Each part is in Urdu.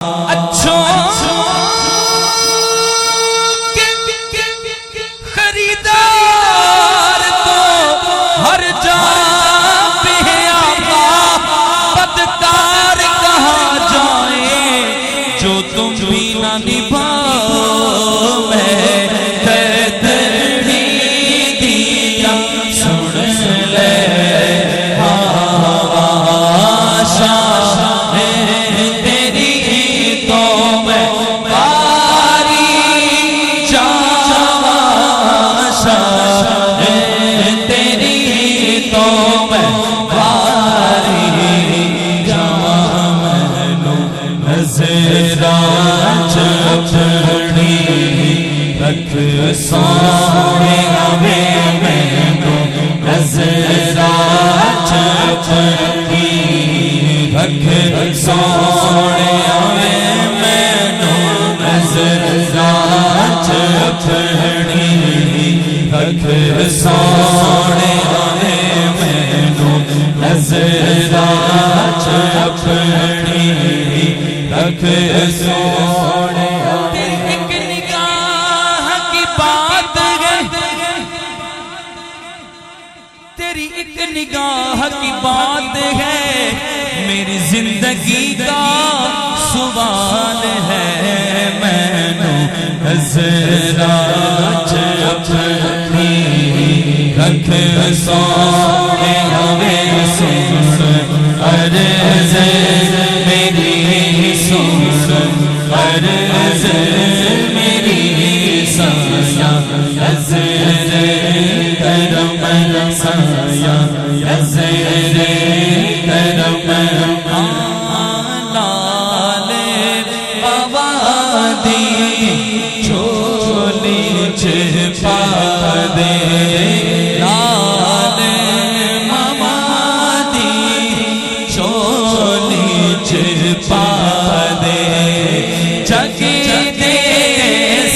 اچھوں کے خریدار تو ہر جا پہ آقا، بدکار کہاں جائیں جو تم بھی نہ نبھاؤ میں تیری دیا سن لے آشا تیری تو میں باری جاواشا تیری تو میں باری جامنو نظران چپڑی رکھ سونے ہمیں مینو نظران چپڑی رکھ سونے ہمیں مینو نظران چپڑی رکھ سونے ہمیں مینو نظران چپڑی رکھ سونے تیری ایک نگاہ کی بات ہے، تیری ایک نگاہ کی بات ہے، میری زندگی کا سوال ہے، مینو نظران چپڑی رکھ سونے ہمیں سن عرض میری سن عرض میری سایہ نظر کرم سایہ نظر کرم لال آبادی چولی چھپا دے لال ممادی چولی چھپا دے جگ دے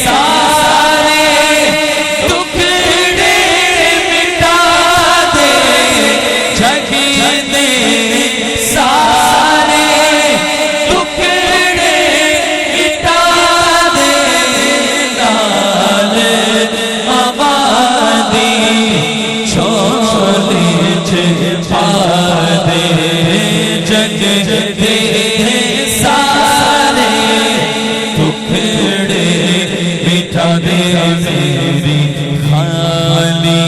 سارے ٹکڑے مٹا دے جگ دے سارے ٹکڑے مٹا دے لال آبادی چھولی چھپا دے جگ دے سارے ٹکڑے مٹا دے میری خالی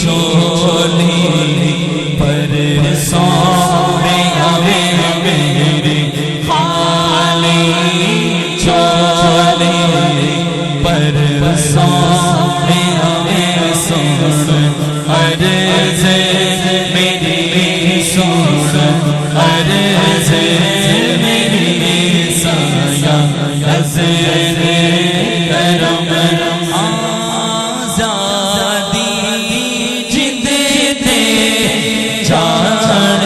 چھولی پر سونے ہمیں میری خالی چھولی پر سونے ہمیں سن عرض میری سن عرض میری سایہ نظر کرم آزادی جد دے جان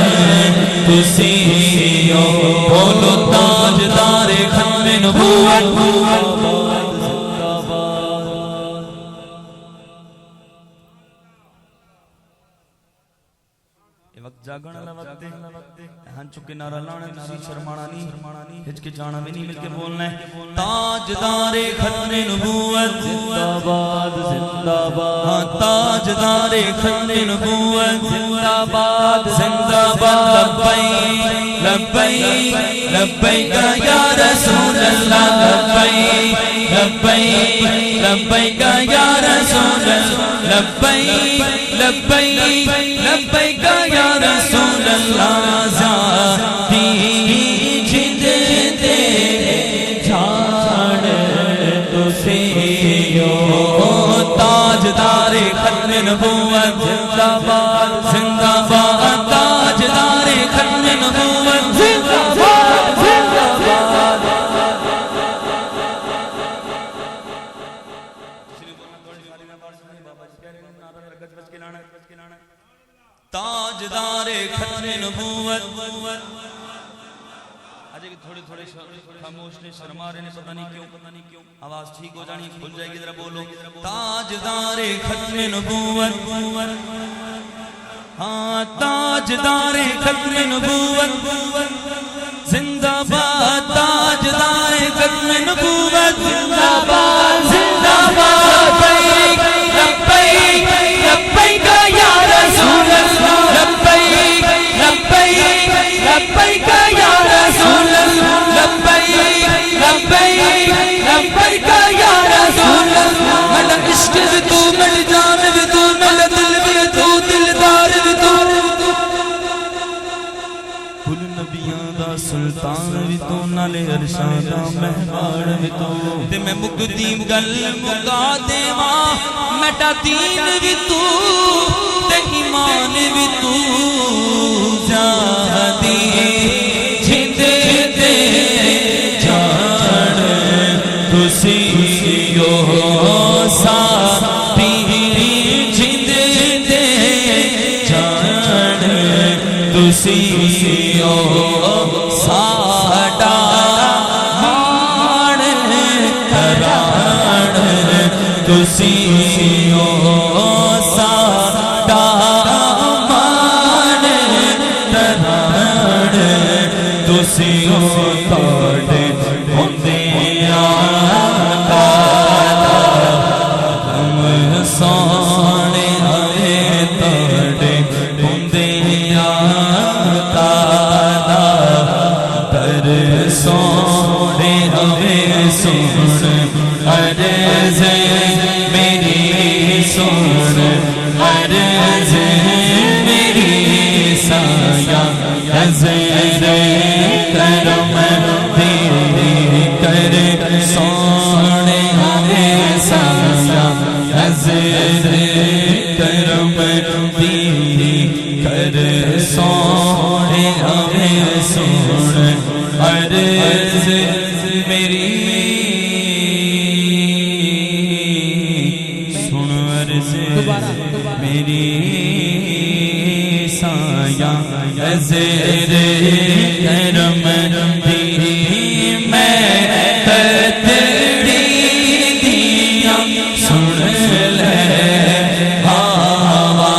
تسی ہو بولو تاجدار ختم نبوت وقت جاگنا وقت دے ہن چکے نعرہ لانا تسی شرمانا نہیں ہچ جانا بھی نہیں مل کے بولنا ہے تاجدار ختم نبوت زندہ باد زندہ باد تاجدار ختم نبوت زندہ باد زندہ باد لبیک لبیک یا رسول اللہ لبیک لبیک لبیک یا رسول اللہ لبیک لبیک لبیک یا رسول اللہ ذاتی جد دے جان تسی ہو تاجدار ختم نبوت زندہ باد زندہ باد تاجدار ختم نبوت زندہ باد زندہ باد تاجدار ختم نبوت آجے کہ تھوڑے تھوڑے خاموش نے شرما رہے نے پتہ نہیں کیوں آواز ٹھیک ہو جانی کھل جائے گی ذرا بولو تاجدار ختم نبوت ہاں تاجدار ختم نبوت زندہ باد تاجدار ختم نبوت زندہ باد زندہ باد لبیک لبیک لبیک یا رسول اللہ لبیک لبیک لبیک یا رسول اللہ لبیک لبیک لبیک یا رسول اللہ مل عشق بھی تو مل جان بھی تو مل دل بھی تو دلدار بھی تو کل نبیاں دا سلطان بھی تو نالے عرشاں دا مہمان بھی تو تے میں مکدی گل مکا دیواں میٹا دین بھی تو تے ایمان بھی تو جہادی جھندے دے جان تسی یو سا پیری جھندے دے جان تسی یو ساڈا مان کران تسی یو ساڈا مان کران تسی یو تاڈے ہوندے آقا ہم سونے آئے تاڈے ہوندے آقا در سونے ہوئے سن عرض میری سن عرض میری سایہ حضر کرم تیری کر سونے ہوئے سایہ حضر کرم تیری کر سونے ہوئے سن عرض میری سن عرض میری سایہ حضر کرم تیری میں تتڑی دیا سن لے ہوا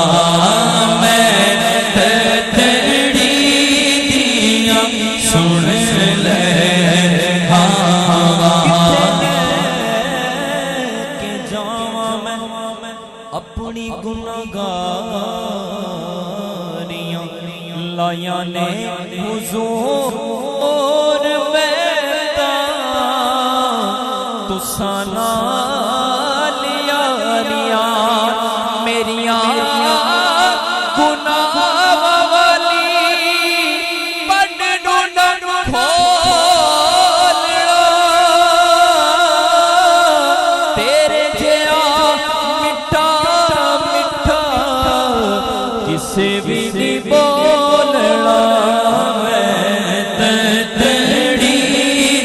میں تتڑی دیا سن لے ہوا کہ جاواں میں اپنی گناہگاریاں لائیاں نے حضور بیتا تساں نال یاریاں میریاں گناہ والی پڑھنوں نہ کھولنا تیرے جیا مٹھا مٹھا کسے بھی نہیں بولنا میں تتڑی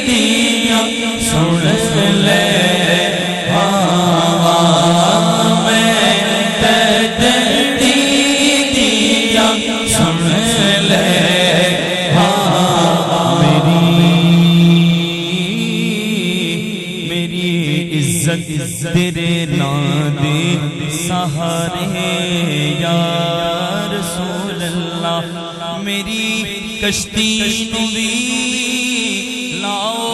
دیا سن لے ہوا میں تتڑی دیا سن لے ہوا میری عزت تیرے نام دے سہارے یا رسول اللہ میری کشتی نو بھی لاؤ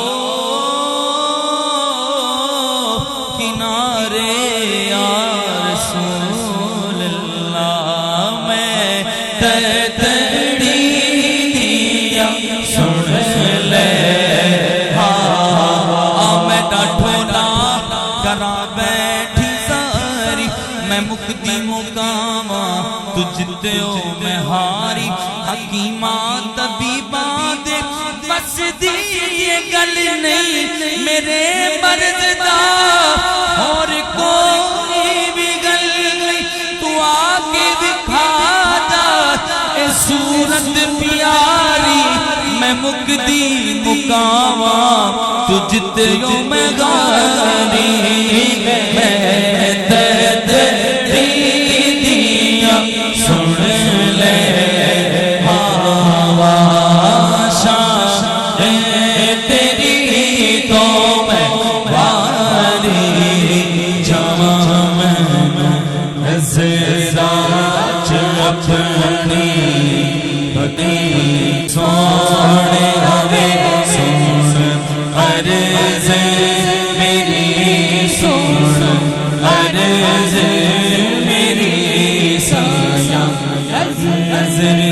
کنارے یا رسول اللہ میں تتڑی دیا سن لے میں ڈاٹھو نہ کرا بیٹھی ساری میں مکدی مقاماں تو جتیو میں ہاری حکیماں طبیباں دے بس دی یہ گل نہیں میرے مرد دا اور کوئی بھی گل نہیں تو آگے دکھا جا اے صورت پیاری میں مکدی مقاماں تو جتیو میں غاری میں تتڑی دیا سن لے ہوا شان تیری تو میں واری جہاں میں حضرات اپنی بدی سونے ہوئے عرض میری سن عرض میری سایہ نظر